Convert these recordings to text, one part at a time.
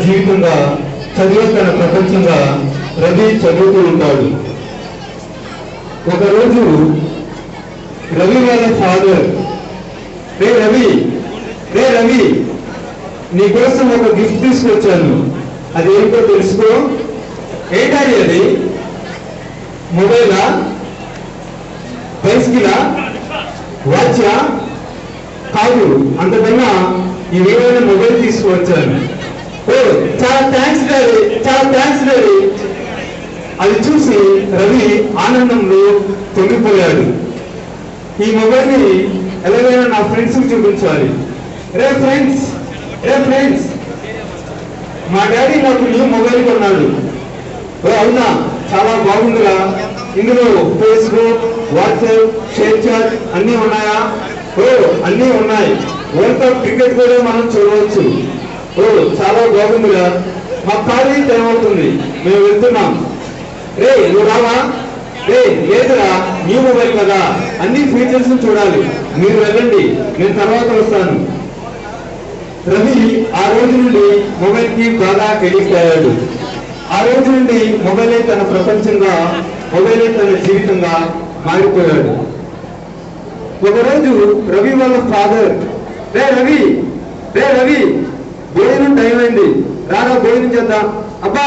జీవితంగా, చదివే తన ప్రపంచంగా రవి చదువుతూ ఉంటాడు. ఒకరోజు రవి వాళ్ళ ఫాదర్, రే రవి నీకోసం ఒక గిఫ్ట్ తీసుకొచ్చాను, అదేంటో తెలుసుకో. ఏంటది? అది మొబైలా, బైస్కిలా, వాచా? కాదు, అంతకన్నా ఈ విలువైన మొబైల్ తీసుకువచ్చాను. ఓ చాలా థ్యాంక్స్ డాడీ. అది చూసి రవి ఆనందంలో తొంగిపోయాడు. ఈ మొబైల్ ని ఎలాగైనా నా ఫ్రెండ్స్ కి చూపించాలి. రే ఫ్రెండ్స్, మా డాడీ నాకు న్యూ మొబైల్ కొన్నాడు. ఓ అవునా, చాలా బాగుందిరా. ఇందులో ఫేస్బుక్, వాట్సాప్, షేర్ చాట్ అన్నీ ఉన్నాయా? ఓ అన్నీ ఉన్నాయి. వరల్డ్ కప్ క్రికెట్ కూడా మనం చూడవచ్చు. ఓ చాలా బాగుందిరా. మా కాలేజీ టైం అవుతుంది, మేము వెళ్తున్నాం. రే నువ్వు రావా? రే లేదురా, న్యూ మొబైల్ కదా, అన్ని ఫీచర్స్ చూడాలి. మీరు వెళ్ళండి, నేను తర్వాత వస్తాను. రవి ఆ రోజు నుండి మొబైల్ కి బాగా ఎడిక్ట్ అయ్యాడు. ఆ రోజు నుండి మొబైలే తన ప్రపంచంగా, మొబైలే తన జీవితంగా మారిపోయాడు. ఒకరోజు రవి వాళ్ళ ఫాదర్, రే రవి భోజనం టైం అయింది, రారా భోజనం చేద్దాం. అబ్బా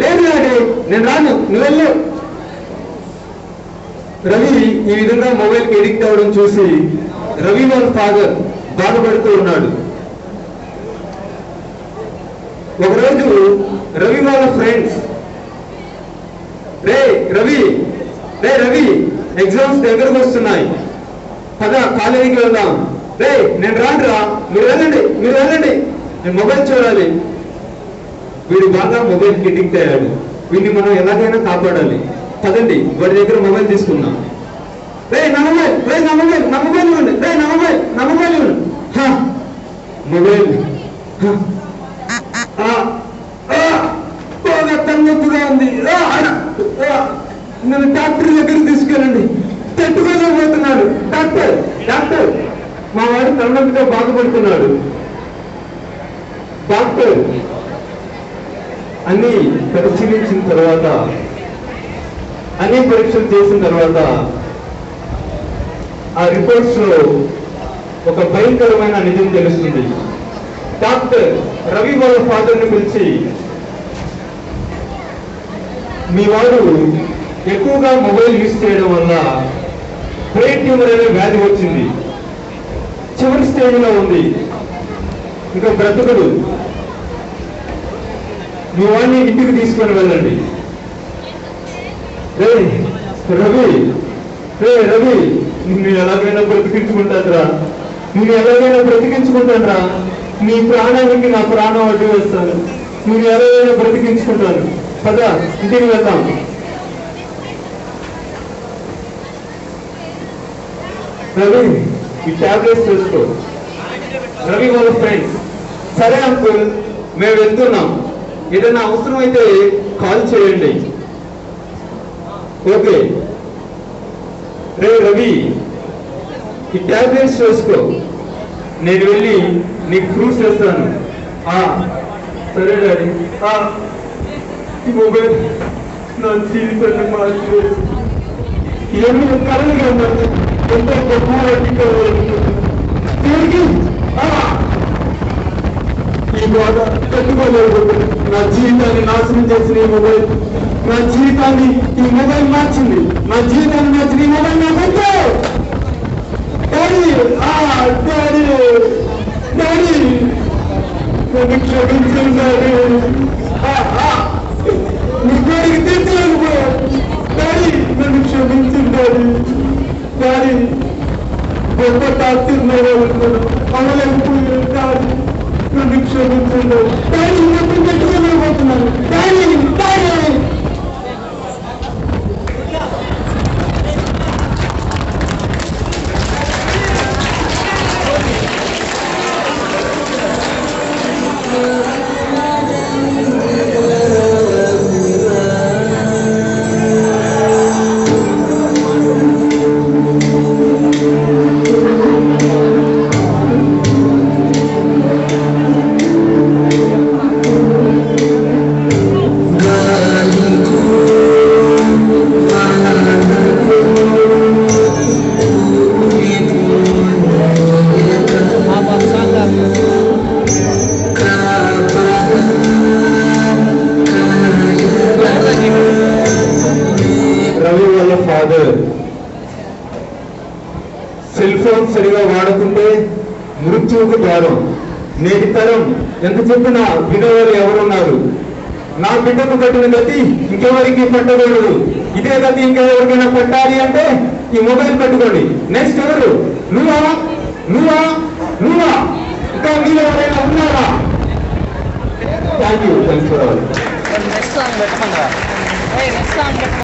లేదు డాడీ, నేను రాను, నువ్వు వెళ్ళు. రవి ఈ విధంగా మొబైల్ కి ఎడిక్ట్ అవ్వడం చూసి రవి వాళ్ళ ఫాదర్ బాధపడుతూ ఉన్నాడు. ఒకరోజు రవి వాళ్ళ ఫ్రెండ్స్, రే రవి ఎగ్జామ్స్ దగ్గరకు వస్తున్నాయి, పద కాలేజీకి వెళ్దాం. రే నేను రానురా, మీరు వెళ్ళండి, నేను మొబైల్ చూడాలి. వీడు బాగా మొబైల్ కి ఎడిక్ట్ అయ్యాడు. వీడిని మనం ఎలాగైనా కాపాడాలి. పదండి వాడి దగ్గర మొబైల్ తీసుకున్నాం. రే నా మొబైల్ ఇవ్వండి, మొబైల్ బాగా తన్నొప్పుగా ఉంది, నన్ను డాక్టర్ దగ్గరికి తీసుకెళ్ళండి, తట్టుకోలేకపోతున్నాడు. డాక్టర్ మా వాడు తలనొప్పితో బాధపడుతున్నాడు. డాక్టర్ అన్ని పరిశీలించిన తర్వాత, అన్ని పరీక్షలు చేసిన తర్వాత ఆ రిపోర్ట్స్ లో ఒక భయంకరమైన నిజం తెలుస్తుంది. డాక్టర్ రవి వాళ్ళ ఫాదర్ ని పిలిచి, మీ వాడు ఎక్కువగా మొబైల్ యూజ్ చేయడం వల్ల బ్రెయిన్ ట్యూమర్ అనే వ్యాధి వచ్చింది, చివరి స్టేజ్ లో ఉంది, ఇంకా బ్రతుకుడు. మీ వాడిని ఇంటికి తీసుకొని వెళ్ళండి. రవి నిన్ను ఎలాగైనా బ్రతికించుకుంటానురా, నీ ప్రాణానికి నా ప్రాణం అడ్డు వేస్తాను, నేను ఎలాగైనా బ్రతికించుకుంటాను. పద ఇంటికి వెళ్దాం. రవి ఈ టాబ్లెట్స్ వేసుకో. రవి వాళ్ళ ఫ్రెండ్స్, సరే అంకుల్ మేము వెళ్తున్నాం, ఏదైనా అవసరం అయితే కాల్ చేయండి. ఓకే. రే రవి ఈ టాబ్లెట్స్ వేసుకో, నేను వెళ్ళి నీకు ఫ్రూట్స్ వేస్తాను. సరే డాడీ. ఈ మొబైల్ నా జీవితాన్ని మార్చివేసి ఏమి కలలుగా ఉన్నది, ఎంతో గొప్ప ఈ బాధ తట్టుకోలేకపోతుంది. నా జీవితాన్ని నాశనం చేసిన ఈ మొబైల్, నా జీవితాన్ని ఈ మొబైల్ మార్చింది, నా జీవితాన్ని మార్చిన ఈ మొబైల్ నాకు డాడీ నన్ను క్షమించండి. నీ కోరిక తీర్చలేకపోయా డాడీ, నన్ను క్షమించండి డాడీ. గొప్ప డాక్టర్ అవలేకపోయాను డాడీ, నన్ను క్షమించండి డాడీ. నన్ను పెట్టుకోలేకపోతున్నాను డాడీ. ఫోన్ సరిగా వాడుకుంటే మృత్యువుకు ద్వారం. నేటి తరం ఎంత చెప్పినా వినవారు ఎవరున్నారు? నా బిడ్డకు కట్టిన గతి ఇంకెవరికి పట్టకూడదు. ఇదే గతి ఇంకా ఎవరికైనా పట్టాలి అంటే ఈ మొబైల్ పెట్టుకోండి. నెక్స్ట్ ఎవరు? నువ్వా నువ్వా నువ్వా ఇంకా మీరు ఎవరైనా ఉన్నారా? Thank you. Thanks for all.